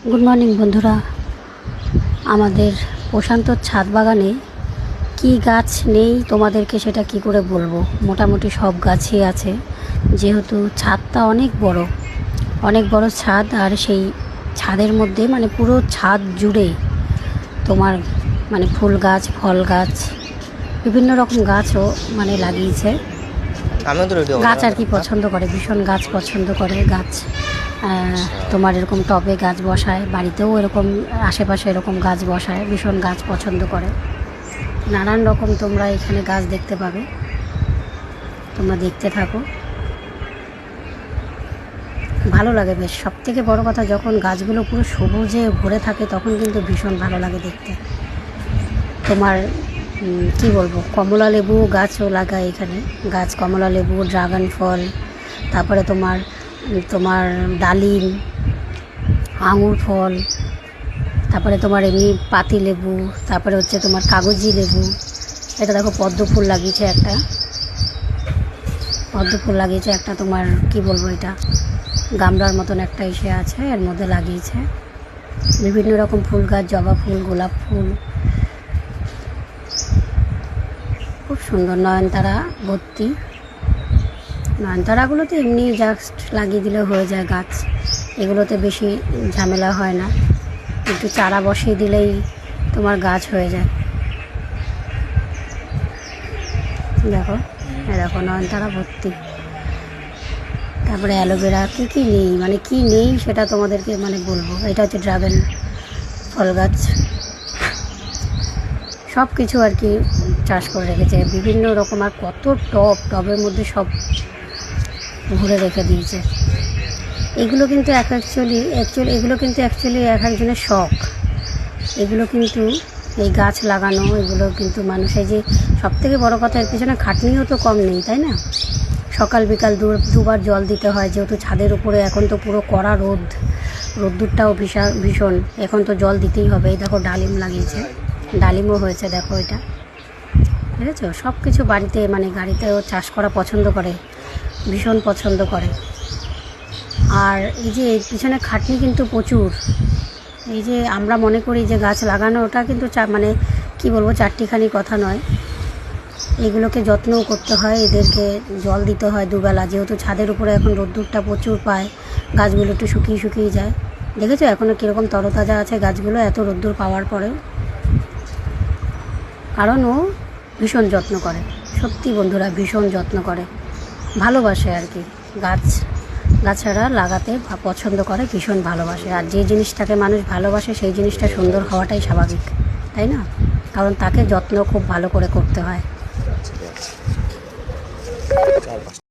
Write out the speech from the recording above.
Good morning বন্ধুরা। আমাদের প্রশান্ত ছাদ বাগানে কি গাছ নেই তোমাদেরকে সেটা কি করে বলবো। মোটামুটি সব গাছই আছে, যেহেতু ছাদটা অনেক বড় ছাদ। আর সেই ছাদের মধ্যে মানে পুরো ছাদ জুড়ে তোমার মানে ফুল গাছ, ফল গাছ, বিভিন্ন রকম গাছও মানে লাগিয়েছে। গাছ আর কি পছন্দ করে, ভীষণ গাছ পছন্দ করে। গাছ তোমার এরকম টবে গাছ বসায়, বাড়িতেও এরকম আশেপাশে এরকম গাছ বসায়, ভীষণ গাছ পছন্দ করে। নানান রকম তোমরা এখানে গাছ দেখতে পাবে, তোমরা দেখতে থাকো, ভালো লাগে বেশ। সব থেকে বড়ো কথা, যখন গাছগুলো পুরো সবুজে ভরে থাকে তখন কিন্তু ভীষণ ভালো লাগে দেখতে। তোমার কি বলবো, কমলা লেবু গাছও লাগায় এখানে, গাছ কমলা লেবু, ড্রাগন ফল, তারপরে তোমার ডালিম, আঙুর ফল, তারপরে তোমার এমনি পাতি লেবু, তারপরে হচ্ছে তোমার কাগজি লেবু। এটা দেখো পদ্ম ফুল লাগিয়েছে একটা, তোমার কি বলবো, এটা গামলার মতন একটা এসে আছে, এর মধ্যে লাগিয়েছে বিভিন্ন রকম ফুল গাছ, জবা ফুল, গোলাপ ফুল, খুব সুন্দর। নয়নতারা ভর্তি, নয়নতারাগুলোতে এমনি জাস্ট লাগিয়ে দিলে হয়ে যায় গাছ, এগুলোতে বেশি ঝামেলা হয় না, একটু চারা বসিয়ে দিলেই তোমার গাছ হয়ে যায়। দেখো নয়নতারা ভর্তি। তারপরে অ্যালোভেরা, কী নেই, মানে কি নেই সেটা তোমাদেরকে মানে বলবো। এটা হচ্ছে ড্রাগন ফল গাছ, সব কিছু আর কি চাষ করে রেখেছে বিভিন্ন রকম। আর কত টবের মধ্যে সব ভরে রেখে দিয়েছে। এগুলো কিন্তু এগুলো কিন্তু অ্যাকচুয়ালি এক একজনের শখ। এগুলো কিন্তু এই গাছ লাগানো, এগুলো কিন্তু মানুষের যে সব থেকে বড়ো কথা, এর পিছনে খাটনিও তো কম নেই, তাই না? সকাল বিকাল দুবার জল দিতে হয়, যেহেতু ছাদের উপরে এখন তো পুরো কড়া রোদ্দুরটাও ভীষণ, এখন তো জল দিতেই হবে। এই দেখো ডালিম লাগিয়েছে, ডালিমও হয়েছে, দেখো এটা, বুঝেছো? সব কিছু বাড়িতে মানে গাড়িতেও চাষ করা পছন্দ করে, ভীষণ পছন্দ করে। আর এই যে পিছনে খাটনি কিন্তু প্রচুর। এই যে আমরা মনে করি যে গাছ লাগানো, ওটা কিন্তু মানে কি বলবো, চারটিখানি কথা নয়। এগুলোকে যত্নও করতে হয়, এদেরকে জল দিতে হয় দুবেলা, যেহেতু ছাদের উপরে এখন রোদ্দুরটা প্রচুর পায়, গাছগুলো একটু শুকিয়ে যায়। দেখেছো এখনও কীরকম তরতাজা আছে গাছগুলো, এত রোদ্দুর পাওয়ার পরেও। কারণ ও ভীষণ যত্ন করে, সত্যি বন্ধুরা, ভীষণ যত্ন করে, ভালোবাসে আর কি। গাছেরা লাগাতে পছন্দ করে, ভীষণ ভালোবাসে। আর যে জিনিসটাকে মানুষ ভালোবাসে সেই জিনিসটা সুন্দর হওয়াটাই স্বাভাবিক, তাই না? কারণ তাকে যত্ন খুব ভালো করে করতে হয়।